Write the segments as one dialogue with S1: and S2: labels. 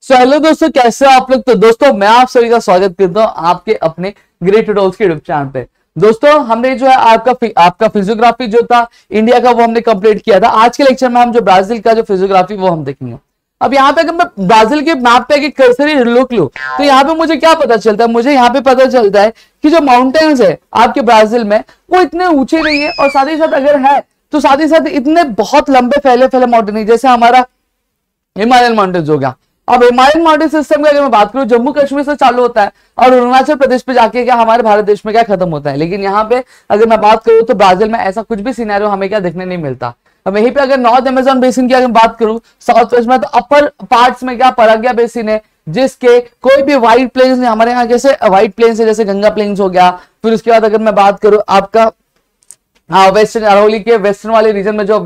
S1: Hello दोस्तों, कैसे हो आप लोग। तो दोस्तों मैं आप सभी का स्वागत करता हूं आपके अपने ग्रेट ट्यूटोरियल्स के यूट्यूब चैनल पे। दोस्तों हमने जो है आपका फिजियोग्राफी जो था इंडिया का वो हमने कंप्लीट किया था। आज के लेक्चर में हम जो ब्राजील का जो फिजियोग्राफी वो हम देखेंगे। अब यहाँ पे अगर मैं ब्राजील के मैप पे एक कर्सरी लुक लूं तो यहाँ पे मुझे क्या पता चलता है, मुझे यहाँ पे पता चलता है कि जो माउंटेन्स है आपके ब्राजील में वो इतने ऊंचे नहीं है, और साथ ही साथ अगर है तो साथ ही साथ इतने बहुत लंबे फैले फैले माउंटेन है, जैसे हमारा हिमालयन माउंटेन्स हो गया। अब हिमालयन माउंटेन सिस्टम की अगर मैं बात करूं, जम्मू कश्मीर से चालू होता है और अरुणाचल प्रदेश पे जाके क्या हमारे भारत देश में क्या खत्म होता है। लेकिन यहाँ पे अगर मैं बात करूं तो ब्राजील में ऐसा कुछ भी सिनेरियो हमें क्या देखने नहीं मिलता। अब यहीं पे अगर नॉर्थ अमेजन बेसिन की अगर बात करूं साउथ वेस्ट में, तो अपर पार्ट्स में क्या पराग्या बेसिन है, जिसके कोई भी व्हाइट प्लेन्स नहीं। हमारे यहाँ जैसे व्हाइट प्लेन्स है, जैसे गंगा प्लेन्स हो गया। फिर उसके बाद अगर मैं बात करूं आपका वेस्टर्न अरवली के वेस्टर्न वाले रीजन में जो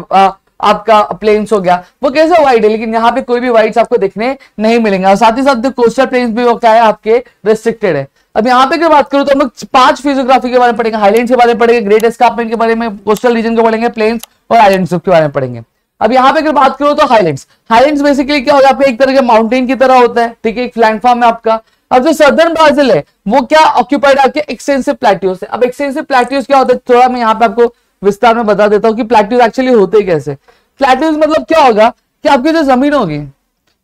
S1: आपका प्लेन्स हो गया वो कैसे व्हाइट है, लेकिन यहाँ पे कोई भी व्हाइट्स आपको देखने नहीं मिलेंगे। और साथ ही साथ कोस्टल प्लेन्स भी वो क्या है आपके रेस्ट्रिक्टेड है। अब यहाँ पे अगर बात करूं तो हम लोग 5 फिजियोग्राफी के बारे में पढ़ेंगे, हाईलैंड्स के बारे में पढ़ेंगे, ग्रेट एस्कार्पमेंट के बारे में, कोस्टल रीजन के पढ़ेंगे, प्लेन्स और आइलैंड्स के बारे में पढ़ेंगे। अब यहाँ पे अगर बात करूं तो हाईलैंड्स बेसिकली क्या होगा, एक तरह के माउंटेन की तरह होता है, ठीक है, एक लैंडफॉर्म है आपका। अब जो सदर्न ब्राजील है वो क्या ऑक्यूपाइड आपके एक्सटेंसिव प्लेट्यूज से। अब एक्सटेंसिव प्लेट्यूज क्या होता है, थोड़ा मैं यहाँ पे आपको विस्तार में बता देता हूँ कि प्लेट्यूज एक्चुअली होते कैसे। प्लेट्यूज मतलब क्या होगा कि आपकी जो जमीन होगी,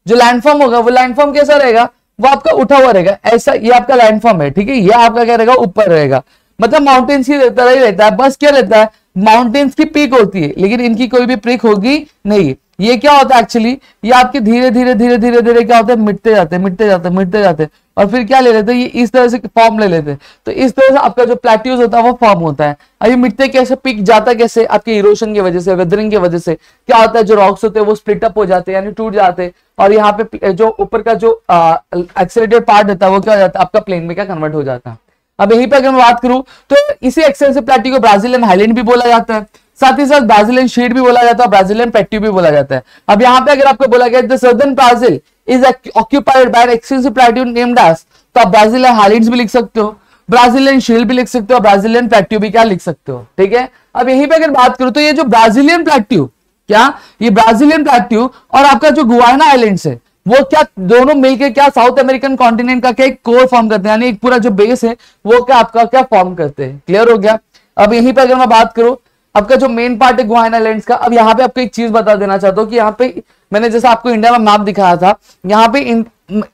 S1: जो लैंडफॉर्म होगा, वो लैंडफॉर्म कैसा रहेगा, वो आपका उठा हुआ रहेगा। ऐसा ये आपका लैंडफॉर्म है, ठीक है, ये आपका क्या रहेगा, ऊपर रहेगा। मतलब माउंटेन्स की तरह ही रहता है, बस क्या रहता है, माउंटेन्स की पीक होती है लेकिन इनकी कोई भी पीक होगी नहीं। ये क्या होता है एक्चुअली, ये आपके धीरे धीरे धीरे धीरे धीरे क्या होता है, मिटते जाते मिटते जाते मिटते जाते, और फिर क्या ले लेते हैं, ये इस तरह से फॉर्म ले लेते हैं। तो इस तरह से आपका जो प्लेट्यूज होता है वो फॉर्म होता है। अब ये मिटते कैसे, पिक जाता कैसे, आपके इरोशन की वजह से, वेदरिंग की वजह से क्या होता है, जो रॉक्स होते हैं वो स्प्लिट अप हो जाते हैं, यानी टूट जाते हैं, और यहाँ पे जो ऊपर का जो एक्सेलेरेटेड पार्ट होता है वो क्या हो जाता है, आपका प्लेन में क्या कन्वर्ट हो जाता है। अब यहीं पर अगर मैं बात करूं तो इसी एक्सटेंसिव प्लेट्यू को ब्राजीलियन हाईलैंड भी बोला जाता है, साथ ही साथ ब्राजीलियन शीट भी बोला जाता है, ब्राजीलियन प्लेट्यू भी बोला जाता है। अब यहाँ पे अगर आपको बोला गया the southern Brazil is occupied by an extensive plateau named as, तो आप ब्राजीलियन हाईलैंड्स भी लिख सकते हो, ब्राजीलियन शील्ड भी लिख सकते हो, ब्राजीलियन प्लेट्यू भी क्या लिख सकते हो, ठीक है। अब यहीं पे अगर बात करूं तो ये जो ब्राजीलियन प्लेट्यू, क्या ये ब्राजीलियन प्लेट्यू और आपका जो गुयाना आइलैंड्स है वो क्या दोनों मिलकर क्या साउथ अमेरिकन कॉन्टिनेंट का क्या एक कोर फॉर्म करते हैं, यानी एक पूरा जो बेस है वो क्या आपका क्या फॉर्म करते हैं। क्लियर हो गया। अब यहीं पे अगर मैं बात करूं आपका जो मेन पार्ट है गुयाना आइलैंड्स का, अब यहाँ पे आपको एक चीज बता देना चाहता हूँ कि यहाँ पे मैंने जैसे आपको इंडिया में मैप दिखाया था, यहाँ पे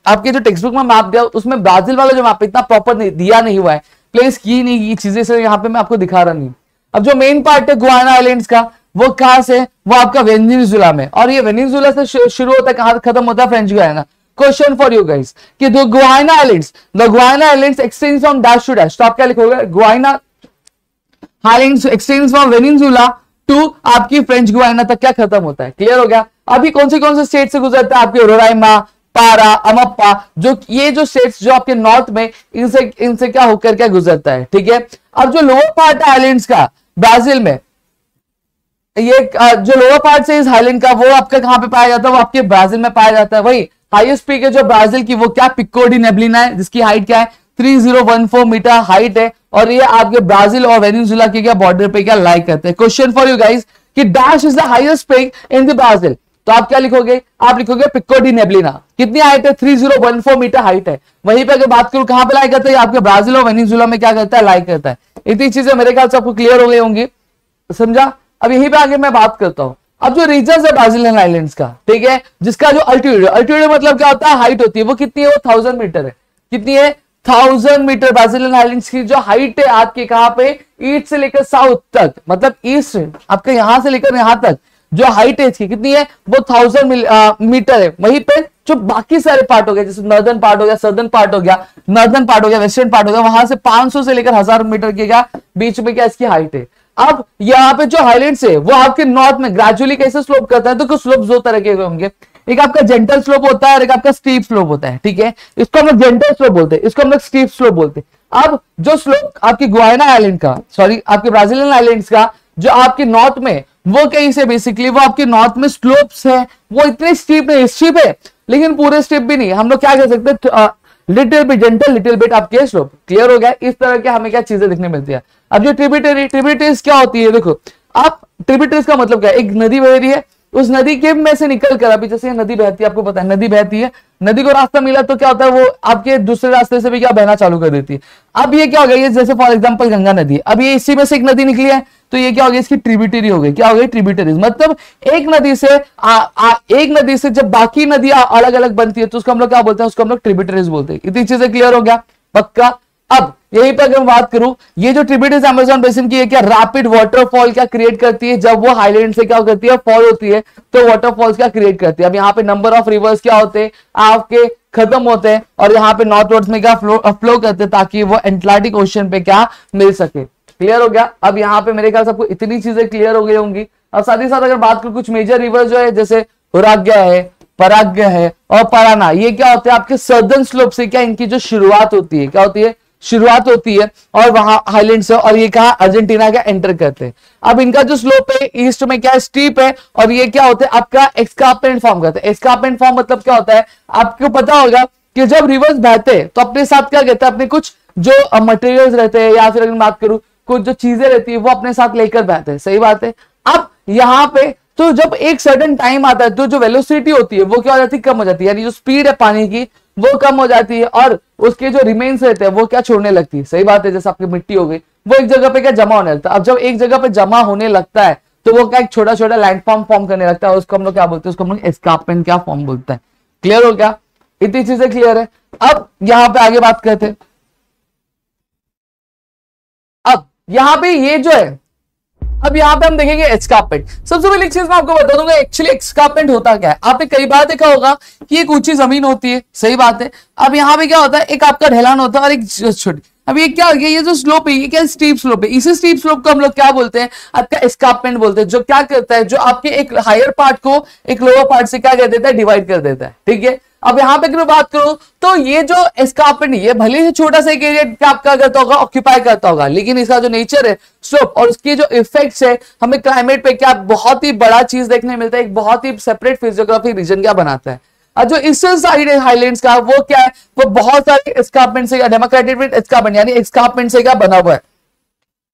S1: आपके जो टेक्स्ट बुक में मैप दिया उसमें ब्राजील वाला जो मैप इतना प्रॉपर दिया नहीं हुआ है, प्लेस की नहीं ये चीजें से यहाँ पे मैं आपको दिखा रहा नहीं। अब जो मेन पार्ट है गुयाना आइलैंड्स का वो कहां से, वो आपका वेनेजुएला में, और ये वेनेजुएला से शुरू होता है, कहां खत्म होता है, French Guyana. Question for you guys कि the Guyana islands extends from dash to dash, तो आप क्या लिखोगे, Guyana islands extends from Venezuela to आपकी फ्रेंच गुयाना तक क्या खत्म होता है। क्लियर हो गया। अभी कौन से स्टेट से गुजरता है, आपके रोराइमा, पारा, अमप्पा, जो ये जो स्टेट्स जो आपके नॉर्थ में इनसे क्या होकर क्या गुजरता है, ठीक है। अब जो लोअर पार्ट है आइलैंड्स का ब्राजील में, ये जो लोअर पार्ट से इस हाईलैंड का वो आपका कहां पे पाया जाता है, वो आपके ब्राजील में पाया जाता है। वही हाईएस्ट पीक है जो ब्राजील की वो क्या पिको डी नेबलिना है, जिसकी हाइट क्या है 3014 मीटर हाइट है, और ये आपके ब्राजील और वेनेजुएला के क्या बॉर्डर पे क्या लाई करते हैं। क्वेश्चन फॉर यू गाइस कि dash is the highest peak in the Brazil, तो आप क्या लिखोगे, आप लिखोगे पिको डी नेबलिना। कितनी हाइट है, 3014 मीटर हाइट है। वहीं पे अगर बात करूं कहां पे लाई करता है, आपके ब्राजील और वेनेजुएला में क्या करता है, लाई करता है। इतनी चीजें मेरे ख्याल से आपको क्लियर हो गई होंगी, समझा। अब यहीं पे आगे मैं बात करता हूं, अब जो रीजन है ब्राजीलियन आइलैंड्स का, ठीक है, जिसका जो अल्टीट्यूड मतलब क्या होता है, हाइट होती है, वो कितनी है, वो 1000 मीटर है। कितनी है, 1000 मीटर ब्राजीलियन आइलैंड्स की जो हाइट है आपके कहां पे, ईस्ट से लेकर साउथ तक, मतलब ईस्ट आपके यहां से लेकर यहां तक जो हाइट है इसकी कितनी है, वो 1000 मीटर है। वहीं पे जो बाकी सारे पार्ट हो गए, जैसे नॉर्दर्न पार्ट हो गया, सदर्न पार्ट हो गया, नॉर्दर्न पार्ट हो गया, वेस्टर्न पार्ट हो गया, वहां से 500 से लेकर 1000 मीटर के क्या बीच में क्या इसकी हाइट है। अब यहाँ पे जो हाईलैंड्स है वो आपके नॉर्थ में ग्रेजुअली कैसे स्लोप करता है, तो कुछ स्लोप दो तरह के होंगे, एक आपका जेंटल स्लोप होता है और एक आपका स्टीप स्लोप होता है, ठीक है। इसको हम लोग जेंटल स्लोप बोलते हैं, इसको हम लोग स्टीप स्लोप बोलते हैं। अब जो स्लोप आपकी गुयाना आइलैंड का, सॉरी आपके ब्राजीलियन आइलैंड्स का जो आपके नॉर्थ में, वो कहीं से बेसिकली वो आपके नॉर्थ में स्लोप्स है, वो इतने स्टीप नहीं, स्टीप है लेकिन पूरे स्टीप भी नहीं। हम लोग क्या कह सकते हैं, little bit gentle, little bit आपके स्लोप। क्लियर हो गया। इस तरह के हमें क्या चीजें देखने मिलती है। अब जो ट्रिब्यूटरीज क्या होती है, देखो आप ट्रिब्यूटरीज का मतलब क्या है, एक नदी बह रही है, उस नदी के में से निकल कर, अभी जैसे नदी बहती है, आपको पता है नदी बहती है, नदी को रास्ता मिला तो क्या होता है, वो आपके दूसरे रास्ते से भी क्या बहना चालू कर देती है। अब ये क्या हो गया, ये जैसे फॉर एग्जांपल गंगा नदी है, अब ये इसी में से एक नदी निकली है, तो ये क्या हो गया, इसकी ट्रिब्यूटरी हो गई। क्या हो गई, ट्रिब्यूटरीज। मतलब एक नदी से एक नदी से जब बाकी नदियां अलग अलग बनती है तो उसको हम लोग क्या बोलते हैं, उसको हम लोग ट्रिब्यूटरीज बोलते हैं। इतनी चीजें क्लियर हो गया, पक्का। अब यहीं पर अगर बात करूं, ये जो ट्रिब्यूटरीज अमेज़न बेसिन की है, क्या रैपिड वाटरफॉल क्या क्रिएट करती है, जब वो हाईलैंड से क्या करती है, फॉल होती है, तो वाटरफॉल्स क्या क्रिएट करती है। अब यहाँ पे नंबर ऑफ रिवर्स क्या होते हैं, आपके खत्म होते हैं, और यहाँ पे नॉर्थ वर्ड्स में क्या फ्लो करते हैं, ताकि वो एटलांटिक ओशन पे क्या मिल सके। क्लियर हो गया। अब यहाँ पे मेरे ख्याल से आपको इतनी चीजें क्लियर हो गई होंगी। अब साथ ही साथ अगर बात करूं, कुछ मेजर रिवर जो है, जैसे उराग्या है, पराग्या है और पराना, ये क्या होते हैं, आपके सदर्न स्लोप से क्या इनकी जो शुरुआत होती है, क्या होती है, शुरुआत होती है, और वहां हाईलैंड से, और ये कहा अर्जेंटीना का एंटर करते हैं। अब इनका जो स्लोप है ईस्ट में क्या स्टीप है, और ये क्या होता है, आपका एस्कार्पमेंट फॉर्म करते हैं। एस्कार्पमेंट फॉर्म मतलब क्या होता है, आपको पता होगा कि जब रिवर्स बहते हैं तो अपने साथ क्या कहते हैं, अपने कुछ जो मटेरियल्स रहते हैं, या फिर अगर बात करूं कुछ जो चीजें रहती है वो अपने साथ लेकर बहते हैं। सही बात है। अब यहाँ पे तो जब एक सर्टेन टाइम आता है तो जो वेलोसिटी होती है वो क्या हो जाती है, कम हो जाती है, यानी जो स्पीड है पानी की वो कम हो जाती है, और उसके जो रिमेन्स रहते हैं वो क्या छोड़ने लगती है। सही बात है। जैसे आपकी मिट्टी हो गई, वो एक जगह पे क्या जमा होने लगता है। अब जब एक जगह पे जमा होने लगता है तो वो क्या एक छोटा छोटा लैंडफॉर्म फॉर्म करने लगता है, उसको हम लोग क्या बोलते हैं, उसको हम लोग एस्कार्पमेंट क्या फॉर्म बोलते हैं। क्लियर हो गया, इतनी चीजें क्लियर है। अब यहाँ पे आगे बात करते हैं। अब यहाँ पे ये जो है, अब यहाँ पे हम देखेंगे एस्कार्पमेंट। सबसे पहले एक चीज मैं आपको बता दूंगा, एक्चुअली एस्कार्पमेंट होता क्या है। आपने कई बार देखा होगा कि एक ऊंची जमीन होती है, सही बात है। अब यहाँ पे क्या होता है, एक आपका ढलान होता है और एक छोटी। अब ये क्या हो गया, ये जो स्लोप है ये क्या स्टीप स्लोप है, इसी स्टीप स्लोप को हम लोग क्या बोलते हैं, आपका एस्कार्पमेंट बोलते हैं, जो क्या करता है, जो आपके एक हायर पार्ट को एक लोअर पार्ट से क्या कर देता है, डिवाइड कर देता है। ठीक है। अब यहाँ पे अगर बात करूं तो ये जो एस्कार्पमेंट, ये भले ही छोटा सा एक एरिया क्या आपका करता होगा, ऑक्यूपाई करता होगा, लेकिन इसका जो नेचर है स्लोप और उसकी जो इफेक्ट्स है, हमें क्लाइमेट पे क्या बहुत ही बड़ा चीज देखने मिलता है, एक बहुत ही सेपरेट फिजियोग्राफी रीजन क्या बनाता है। और जो ईस्टर्न साइड है हाईलैंड्स का, वो क्या है, वो बहुत सारे एस्कार्पमेंट से, डेमोक्रेटिक एस्कार्पमेंट यानी एस्कार्पमेंट से क्या बना हुआ है।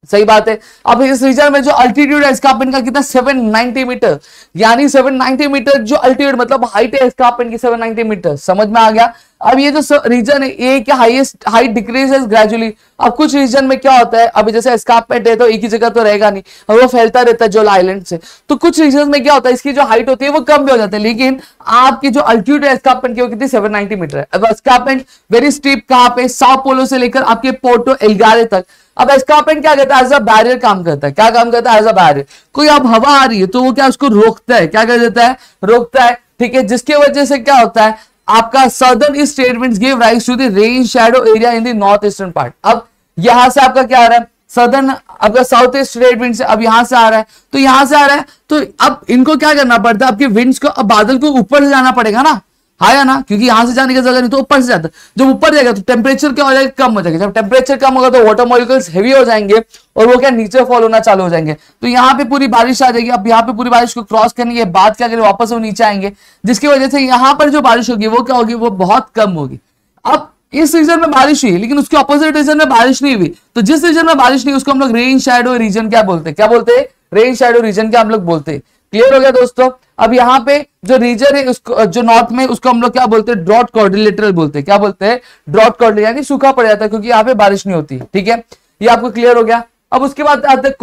S1: सही बात है। अब इस रीजन में जो अल्टीट्यूड है एस्कार्पमेंट का कितना, 790 मीटर, यानी 790 मीटर जो अल्टीट्यूड मतलब हाइट है एस्कार्पमेंट की 790 मीटर। समझ में आ गया। अब ये जो रीजन है ये क्या हाईएस्ट हाइट डिक्रीजेस ग्रेजुअली। अब कुछ रीजन में क्या होता है, अभी जैसे एस्कार्पमेंट है तो एक ही जगह तो रहेगा नहीं, और वो फैलता रहता है जो आइलैंड से, तो कुछ रीजन में क्या होता है, इसकी जो हाइट होती है वो कम भी हो जाती है, लेकिन आपकी जो अल्टीट्यूड है एस्कार्पमेंट की वो कितनी 790 मीटर है। अब एस्कार्पमेंट वेरी स्टीप कहां पे, साओ पोलो से लेकर आपके पोर्टो एल्गारे तक। अब एस्कार्पमेंट क्या कहता है, एज अ बैरियर काम करता है। क्या काम करता है, एज अ बैरियर। कोई अब हवा आ रही है तो वो क्या उसको रोकता है, क्या कर देता है, रोकता है। ठीक है। जिसकी वजह से क्या होता है, आपका southern east trade winds give rise to the rain shadow area in the north eastern part. अब यहां से आपका क्या आ रहा है, सदर्न आपका साउथ ईस्ट ट्रेड विंड से अब यहां से आ रहा है, तो यहां से आ रहा है तो अब इनको क्या करना पड़ता है, आपके विंड्स को, अब बादल को ऊपर से जाना पड़ेगा ना, है ना, क्योंकि यहां से जाने की जगह नहीं तो ऊपर से जाता है। जब ऊपर जाएगा तो टेम्परेचर क्या हो जाएगा, कम हो जाएगा। जब टेम्परेचर कम होगा तो वाटर मॉलिक्यूल्स हेवी हो जाएंगे और वो क्या नीचे फॉल होना चालू हो जाएंगे, तो यहाँ पे पूरी बारिश आ जाएगी। अब यहाँ पे पूरी बारिश को क्रॉस करने के बाद क्या करें, वापस वो नीचे आएंगे, जिसकी वजह से यहाँ पर जो बारिश होगी वो क्या होगी, वो बहुत कम होगी। अब इस रीजन में बारिश हुई लेकिन उसके ऑपोजिट रीजन में बारिश नहीं हुई, तो जिस रीजन में बारिश नहीं उसको हम लोग रेन शैडो रीजन क्या बोलते हैं, क्या बोलते हैं, रेन शैडो रीजन क्या हम लोग बोलते हैं। क्लियर हो गया दोस्तों। अब यहाँ पे जो रीजन है उसको, जो नॉर्थ में, उसको हम लोग क्या बोलते हैं, ड्रॉट क्वाड्रिलेटरल बोलते हैं। क्या बोलते हैं, ड्रॉट क्वाड्रिलेटरल, यानी सूखा पड़ जाता है क्योंकि यहाँ पे बारिश नहीं होती। ठीक है, ये आपको क्लियर हो गया। अब उसके बाद आते हैं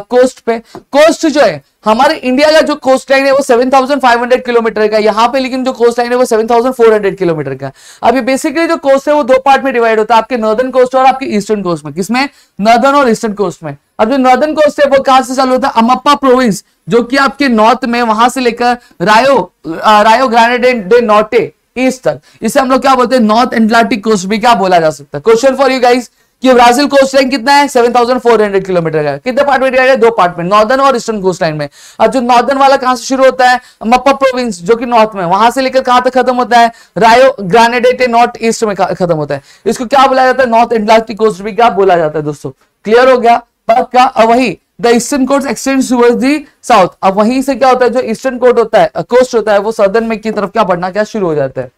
S1: कोस्ट पे। कोस्ट जो है हमारे इंडिया का जो कोस्ट लाइन है वो 7,500 किलोमीटर का, यहाँ पे लेकिन जो कोस्ट लाइन है वो 7,400 किलोमीटर का। अब ये बेसिकली जो कोस्ट है वो दो पार्ट में डिवाइड होता है, आपके नॉर्दर्न कोस्ट और आपके ईस्टर्न कोस्ट में। किसमें, नॉर्दर्न और ईस्टर्न कोस्ट में। अब जो नॉर्दर्न कोस्ट है वो कहां से चालू होता है, अमप्पा प्रोविंस जो कि आपके नॉर्थ में, वहां से लेकर रायो ग्रांडे डे नॉर्टे ईस्ट तक, इसे हम लोग क्या बोलते हैं, नॉर्थ एटलांटिक कोस्ट भी क्या बोला जा सकता है। क्वेश्चन फॉर यू गाइस कि ब्राजील कोस्ट लाइन कितना है, 7,400 किलोमीटर का। कितने पार्ट में डिवाइड है, दो पार्ट में, नॉर्दर्न और ईस्टर्न कोस्ट लाइन में। और जो नॉर्दर्न वाला कहां से शुरू होता है, मप्पा प्रोविंस जो कि नॉर्थ में, वहां से लेकर कहां तक खत्म होता है, रायो ग्रानेडे नॉर्थ ईस्ट में खत्म होता है। इसको क्या बोला जाता है, नॉर्थ एटलांटिक कोस्ट भी क्या बोला जाता है दोस्तों। क्लियर हो गया पक्का। अब वही the eastern coast extends towards the south. अब वहीं से क्या होता है, जो ईस्टर्न कोस्ट होता है, कोस्ट होता है, वो सदर्न में की तरफ क्या बढ़ना क्या शुरू हो जाता है।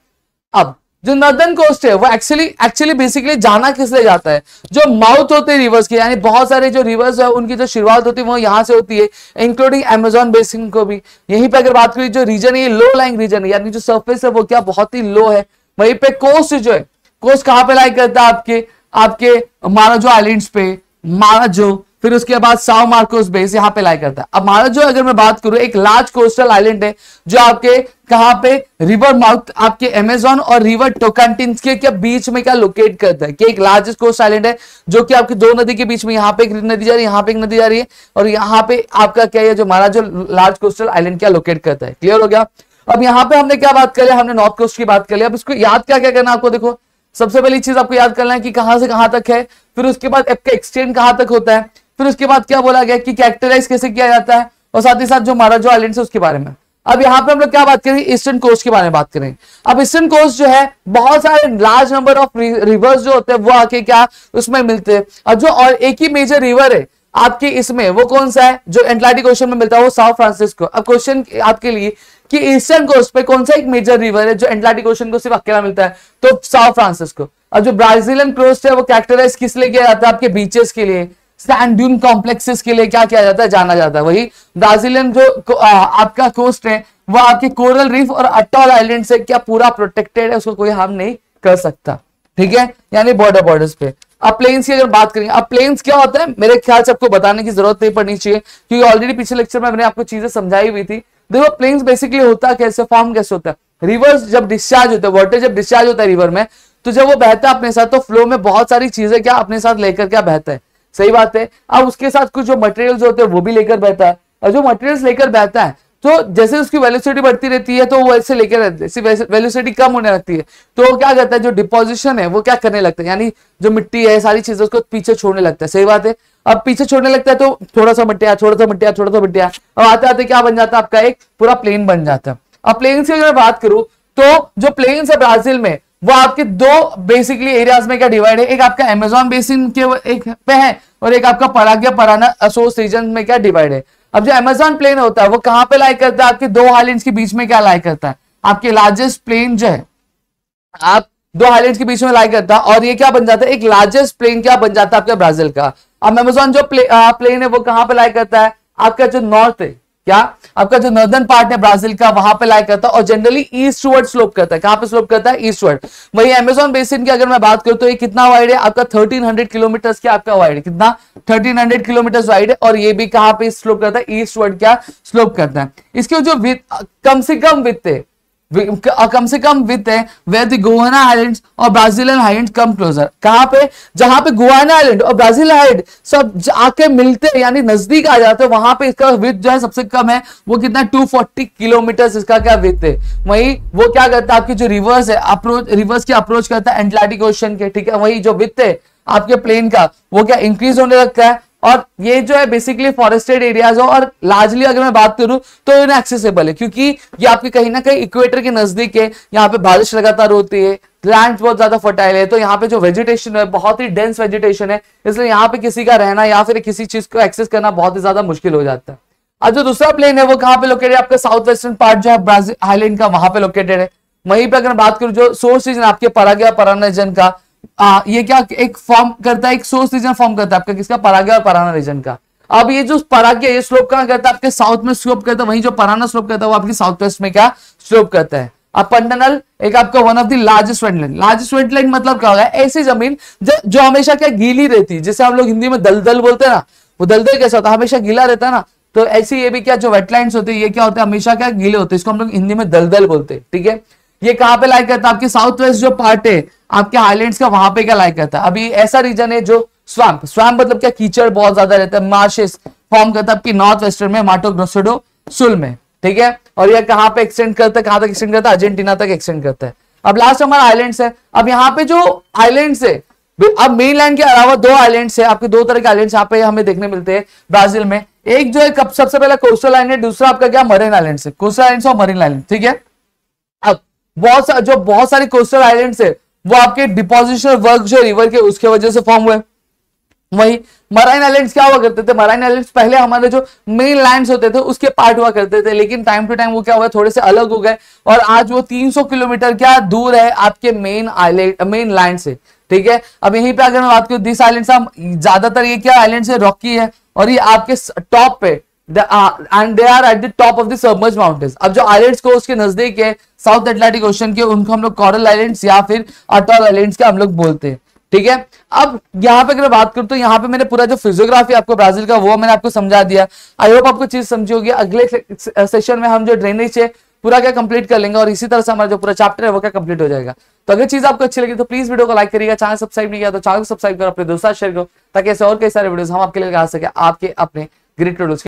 S1: अब जो नॉर्दर्न कोस्ट है वो एक्चुअली बेसिकली जाना किस लिए जाता है, जो माउथ होते हैं रिवर्स के, यानी बहुत सारे जो रिवर्स है उनकी जो शुरुआत होती है वो यहाँ से होती है, इंक्लूडिंग अमेजोन बेसिन को भी। यहीं पे अगर बात करें जो रीजन है ये लो लाइंग रीजन है, यानी जो सर्फेस है वो क्या बहुत ही लो है। वहीं पे कोस्ट जो है, कोस्ट कहां पे लाई करता है, आपके माराजो आइलैंड्स पे, माराजो, फिर उसके बाद साओ मार्कोस बेस यहाँ पे लाई करता है। अब माराजो अगर मैं बात करूं एक लार्ज कोस्टल आइलैंड है जो आपके कहां पे रिवर माउथ आपके अमेजोन और रिवर टोकांटिन्स के क्या बीच में क्या लोकेट करता है, कि एक लार्जेस्ट कोस्ट आइलैंड है जो कि आपकी दो नदी के बीच में, यहाँ पे एक नदी जा रही है, यहाँ पे एक नदी जा रही है, और यहाँ पे आपका क्या है जो माराजो लार्ज कोस्टल आइलैंड क्या लोकेट करता है। क्लियर हो गया। अब यहाँ पे हमने क्या बात कर लिया, हमने नॉर्थ कोस्ट की बात कर लिया। अब इसको याद क्या क्या करना आपको, देखो सबसे पहली चीज आपको याद करना है कि कहां से कहां तक है, फिर उसके बाद आपका एक्सटेंड कहां तक होता है, फिर उसके बाद क्या बोला गया कि कैरेक्टराइज कैसे किया जाता है, और साथ ही साथ जो माराजो आइलैंड है उसके बारे में। अब यहाँ पे हम लोग क्या बात करेंगे, ईस्टर्न कोस्ट के बारे में बात करेंगे। अब ईस्टर्न कोस्ट जो है बहुत सारे लार्ज नंबर ऑफ रिवर्स जो होते हैं वो आके क्या उसमें मिलते हैं, और एक ही मेजर रिवर है आपके इसमें, वो कौन सा है जो अटलांटिक ओशन में मिलता है, वो साओ फ्रांसिस्को। अब क्वेश्चन आपके लिए कि ईस्टर्न कोस्ट पे कौन सा एक मेजर रिवर है जो अटलांटिक ओशन को सिर्फ अकेला मिलता है, तो साओ फ्रांसिस्को। अब जो ब्राजीलियन कोस्ट है वो कैरेक्टराइज किस लिए किया जाता है, आपके बीचेस के लिए, सैंड ड्यून कॉम्प्लेक्सेस के लिए क्या किया जाता है, जाना जाता है। वही ब्राजीलियन जो आपका कोस्ट है वो आपके कोरल रीफ और अटॉल आइलैंड से क्या पूरा प्रोटेक्टेड है, उसको कोई हार्म नहीं कर सकता। ठीक है, यानी बॉर्डर्स पे। अब प्लेन्स की अगर बात करेंगे, अब प्लेन्स क्या होता है मेरे ख्याल से आपको बताने की जरूरत नहीं पड़नी चाहिए, क्योंकि ऑलरेडी पिछले लेक्चर में मैंने आपको चीजें समझाई हुई थी। देखो प्लेन्स बेसिकली होता कैसे, फॉर्म कैसे होता है, रिवर्स जब डिस्चार्ज होता है, वाटर जब डिस्चार्ज होता है रिवर में, तो जब वो बहता है अपने साथ, तो फ्लो में बहुत सारी चीजें क्या अपने साथ लेकर क्या बहता है, सही बात है। अब उसके साथ कुछ जो मटेरियल्स होते हैं वो भी लेकर बहता है, और जो मटेरियल्स लेकर बहता है तो जैसे उसकी वेलोसिटी बढ़ती रहती है तो वो वैसे लेकर रहते हैं, वेलोसिटी कम होने लगती है तो क्या करता है, जो डिपोजिशन है वो क्या करने लगता है, यानी जो मिट्टी है सारी चीजें उसको पीछे छोड़ने लगता है, सही बात है। अब पीछे छोड़ने लगता है तो थोड़ा सा मिट्टिया, थोड़ा सा मिट्टिया, थोड़ा सा मिट्टिया, अब आते आते क्या बन जाता है, आपका एक पूरा प्लेन बन जाता है। अब प्लेन की अगर बात करूं तो जो प्लेन्स है ब्राजील में वो आपके दो बेसिकली एरियाज में क्या डिवाइड है, एक आपका अमेजोन बेसिन के एक पे है और एक आपका पराग्वे पराना असोस रीजन में क्या डिवाइड है। अब जो अमेजोन प्लेन होता है वो कहां पे लाई करता है, आपके दो आइलैंड्स के बीच में क्या लाई करता है, आपके लार्जेस्ट प्लेन जो है आप दो आइलैंड्स के बीच में लाई करता है, और ये क्या बन जाता है, एक लार्जेस्ट प्लेन क्या बन जाता है आपका ब्राजील का। अब अमेजोन जो प्लेन है वो कहां पे लाई करता है, आपका जो नॉर्थ है, क्या आपका जो नॉर्दर्न पार्ट है ब्राजील का वहां पे लाई करता है, और जनरली ईस्टवर्ड स्लोप करता है। कहां पे स्लोप करता है, ईस्टवर्ड। वही अमेजोन बेसिन की अगर मैं बात करूं तो ये कितना वाइड है, आपका 1300 किलोमीटर क्या आपका वाइड है, कितना 1300 किलोमीटर वाइड है, और ये भी कहां पे स्लोप करता है, ईस्टवर्ड क्या स्लोप करता है। इसके जो कम से कम विथ है वेयर द गुयाना आइलैंड्स और ब्राजीलियन आइलैंड कम क्लोजर, कहां पे, जहां पे गुयाना आइलैंड और ब्राजील आइलैंड सब आके मिलते हैं यानी नजदीक आ जाते हैं, वहां पे इसका विथ जो है सबसे कम है, वो कितना 240 किलोमीटर इसका क्या विथ है। वही वो क्या करता है, आपकी जो रिवर्स है रिवर्स की अप्रोच करता है अटलांटिक ओशन के, ठीक है। वही जो विथ है आपके प्लेन का वो क्या इंक्रीज होने लगता है, और ये जो है बेसिकली फॉरेस्टेड एरियाज हो, और लार्जली अगर मैं बात करूं तो इन्हें एक्सेसिबल है, क्योंकि ये आपके कहीं ना कहीं इक्वेटर के नजदीक है, यहाँ पे बारिश लगातार होती है, लैंड बहुत ज्यादा फर्टाइल है, तो यहाँ पे जो वेजिटेशन है बहुत ही डेंस वेजिटेशन है, इसलिए यहाँ पे किसी का रहना या फिर किसी चीज को एक्सेस करना बहुत ही ज्यादा मुश्किल हो जाता है। अब जो दूसरा प्लेन है वो कहाँ पे लोकेटेड है, आपका साउथ वेस्टर्न पार्ट जो है ब्राजील आइलैंड का वहां पे लोकेटेड है। वहीं पे अगर बात करूं जो सोर्स रीजन आपके पराग्वे और पराना रीजन का, ये क्या एक फॉर्म करता है, एक सोर्स रीजन फॉर्म करता है आपका किसका, पराग्वे और पराना रीजन का। अब ये जो पराग्वे ये स्लोप कहां करता है, आपके साउथ में स्लोप करता है, वहीं जो पराना स्लोप करता है वो आपकी साउथ वेस्ट में क्या स्लोप करता है। अब पंडनल एक आपका one of the largest wetland मतलब क्या होगा, ऐसी जमीन जो हमेशा क्या गीली रहती है, जैसे हम लोग हिंदी में दलदल बोलते हैं ना, वो दलदल कैसा होता है, हमेशा गीला रहता है ना, तो ऐसे ये भी क्या जो वेटलैंड्स होते हैं ये क्या होते हैं, हमेशा क्या गीले होते हैं, इसको हम लोग हिंदी में दलदल बोलते हैं, ठीक है। ये कहां पे लाई करता है, आपके साउथ वेस्ट जो पार्ट है आपके आइलैंड्स का वहां पे क्या लाई करता है। अभी ऐसा रीजन है जो स्वैम्प मतलब क्या कीचड़ बहुत ज्यादा रहता है, मार्शेस फॉर्म करता है आपकी नॉर्थ वेस्टर्न में माटो ग्रोसो डो सुल में, ठीक है। और ये कहां पे एक्सटेंड करता है, कहां तक एक्सटेंड करता है, अर्जेंटीना तक एक्सटेंड करता है। अब लास्ट हमारा आइलैंड्स है। अब यहाँ पे जो आइलैंड्स है, अब मेनलैंड के अलावा दो आइलैंड्स है, आपके दो तरह के आइलैंड्स यहाँ पे हमें देखने मिलते हैं ब्राजील में। एक जो है सबसे पहला कोस्टल आइलैंड है, दूसरा आपका क्या मरीन आइलैंड है, कोस्टल आइलैंड्स और मरीन आइलैंड, ठीक है। अब बहुत सारे कोस्टल आइलैंड्स है वो आपके डिपोजिशन वर्क जो रिवर के उसके वजह से फॉर्म हुए, वही मराइन आइलैंड्स क्या हुआ करते थे, मराइन आइलैंड्स पहले हमारे जो मेन लैंड्स होते थे उसके पार्ट हुआ करते थे, लेकिन टाइम टू टाइम वो क्या हुआ, थोड़े से अलग हो गए और आज वो 300 किलोमीटर क्या दूर है आपके मेन आइलैंड, मेन लैंड से। ठीक है, अब यहीं पे अगर मैं बात करूं, दिस आइलैंड ज्यादातर ये क्या आइलैंड से रॉकी है और ये आपके टॉप पे and they are at the top of the submerged mountains. अब जो आइलैंड्स को उसके नजदीक है साउथ अटलांटिक ओशन के, उनको हम लोग कोरल आइलैंड्स या फिर अटॉल आइलैंड्स के हम लोग बोलते हैं। ठीक है, अब यहाँ पे अगर बात करूं तो यहाँ पे मैंने पूरा जो फिजियोग्राफी आपको ब्राजील का वो मैंने आपको समझा दिया। आई होप आपको चीज समझी होगी। अगले सेशन में हम जो ड्रेनेज है पूरा क्या कंप्लीट कर लेंगे और इसी तरह से हमारा जो पूरा चैप्टर है वो क्या कंप्लीट हो जाएगा। तो अगर चीज आपको अच्छी लगी तो प्लीज वीडियो को लाइक करिएगा, चैनल सब्सक्राइब नहीं किया तो चैनल को सब्सक्राइब करो, अपने दोस्तों शेयर करो ताकि ऐसे और कई सारे वीडियोस हम आपके लिए आ सके आपके अपने ग्रेट टूडल्स